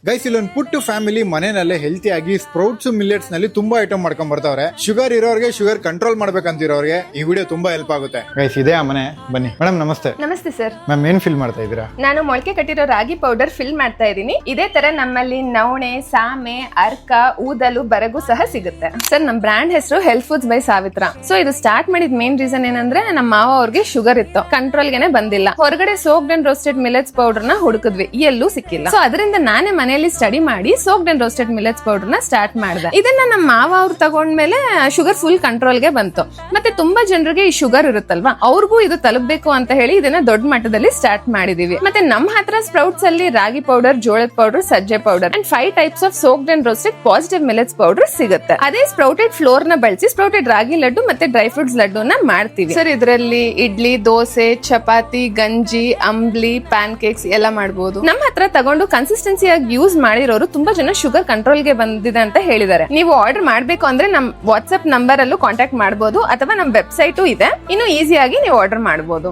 Guys ಇಲ್ಲೊಂದು ಪುಟ್ಟು family ಮನೆಯಲ್ಲೇ healthy ಆಗಿ ಸ್ಪ್ರೌಟ್ಸ್ ಮಿಲೆಟ್ಸ್ ನಲ್ಲಿ ತುಂಬಾ ಐಟಮ್ ಮಾಡ್ಕೊಂಡ್ ಬರ್ತಾವ್ರೆ. ಶುಗರ್ ಇರೋರಿಗೆ ಶುಗರ್ ಕಂಟ್ರೋಲ್ ಮಾಡ್ಬೇಕಂತಿರೋರಿಗೆ ಈ ವಿಡಿಯೋ ತುಂಬಾ ಹೆಲ್ಪ್ ಆಗುತ್ತೆ. ಗೈಸ್ ಇದೇ ಆ ಮನೆ, ಬನ್ನಿ ಮೇಡಮ್. ನಮಸ್ತೆ. ನಮಸ್ತೆ ಸರ್. ಮ್ಯಾಮ್ ಏನ್ ಫಿಲ್ ಮಾಡ್ತಾ ಇದ್ದೀರಾ? ನಾನು ಮೊಳಕೆ ಕಟ್ಟಿರೋ ರಾಗಿ ಪೌಡರ್ ಫಿಲ್ ಮಾಡ್ತಾ ಇದ್ದೀನಿ. ಇದೇ ತರ ನಮ್ಮಲ್ಲಿ ನವಣೆ, ಸಾಮೆ, ಅರ್ಕ, ಊದಲು, ಬರಗು ಸಹ ಸಿಗುತ್ತೆ. ಸರ್ ನಮ್ ಬ್ರ್ಯಾಂಡ್ ಹೆಸರು ಹೆಲ್ತ್ ಫುಡ್ಸ್ ಬೈ ಸಾವಿತ್ರ. ಸೊ ಇದು ಸ್ಟಾರ್ಟ್ ಮಾಡಿದ ಮೇನ್ ರೀಸನ್ ಏನಂದ್ರೆ ನಮ್ಮ ಮಾವ ಅವ್ರಿಗೆ ಶುಗರ್ ಇತ್ತು, ಕಂಟ್ರೋಲ್ ಗೆನೆ ಬಂದಿಲ್ಲ. ಹೊರಗಡೆ soaked and roasted millets powder ನ ಹುಡುಕಿದ್ವಿ, ಎಲ್ಲೂ ಸಿಕ್ಕಿಲ್ಲ. ಸೊ ಅದರಿಂದ ನಾನೇ ಮನೆಯಲ್ಲಿ ಸ್ಟಡಿ ಮಾಡಿ soaked and roasted millets powder ನ ಸ್ಟಾರ್ಟ್ ಮಾಡಿದೆ. ಇದನ್ನ ನಮ್ಮ ಮಾವ ಅವ್ರು ತಗೊಂಡ್ಮೇಲೆ ಶುಗರ್ ಫುಲ್ ಕಂಟ್ರೋಲ್ ಗೆ ಬಂತು. ಮತ್ತೆ ತುಂಬಾ ಜನರಿಗೆ ಈ ಶುಗರ್ ಇರುತ್ತಲ್ವಾ, ಅವ್ರಿಗೂ ಇದು ತಲುಪಬೇಕು ಅಂತ ಹೇಳಿ ಇದನ್ನ ದೊಡ್ಡ ಮಟ್ಟದಲ್ಲಿ ಸ್ಟಾರ್ಟ್ ಮಾಡಿದೀವಿ. ಮತ್ತೆ ನಮ್ಮ ಹತ್ರ ಸ್ಪ್ರೌಟ್ಸ್ ಅಲ್ಲಿ ರಾಗಿ ಪೌಡರ್, ಜೋಳದ ಪೌಡರ್, ಸಜ್ಜೆ powder and 5 types of soaked and roasted positive millets powder ಸಿಗುತ್ತೆ. ಅದೇ ಸ್ಪ್ರೌಟೆಡ್ ಫ್ಲೋರ್ ನ ಬಳಸಿ ಸ್ಪ್ರೌಟೆಡ್ ರಾಗಿ ಲಡ್ಡು ಮತ್ತೆ ಡ್ರೈ ಫ್ರೂಟ್ಸ್ ಲಡ್ಡುನ ಮಾಡ್ತೀವಿ. ಸರ್ ಇದರಲ್ಲಿ ಇಡ್ಲಿ, ದೋಸೆ, ಚಪಾತಿ, ಗಂಜಿ, ಅಂಬ್ಲಿ, ಪ್ಯಾನ್ ಕೇಕ್ಸ್ ಎಲ್ಲ ಮಾಡಬಹುದು. ನಮ್ಮ ಹತ್ರ ತಗೊಂಡು ಕನ್ಸಿಸ್ಟೆನ್ಸಿ ಆಗಿ ಯೂಸ್ ಮಾಡಿರೋರು ತುಂಬಾ ಜನ ಶುಗರ್ ಕಂಟ್ರೋಲ್ ಗೆ ಬಂದಿದೆ ಅಂತ ಹೇಳಿದ್ದಾರೆ. ನೀವು ಆರ್ಡರ್ ಮಾಡ್ಬೇಕು ಅಂದ್ರೆ ನಮ್ ವಾಟ್ಸ್ಆಪ್ ನಂಬರ್ ಅಲ್ಲೂ ಕಾಂಟ್ಯಾಕ್ಟ್ ಮಾಡಬಹುದು ಅಥವಾ ನಮ್ ವೆಬ್ಸೈಟ್ ಇದೆ, ಇನ್ನು ಈಸಿಯಾಗಿ ನೀವು ಆರ್ಡರ್ ಮಾಡಬಹುದು.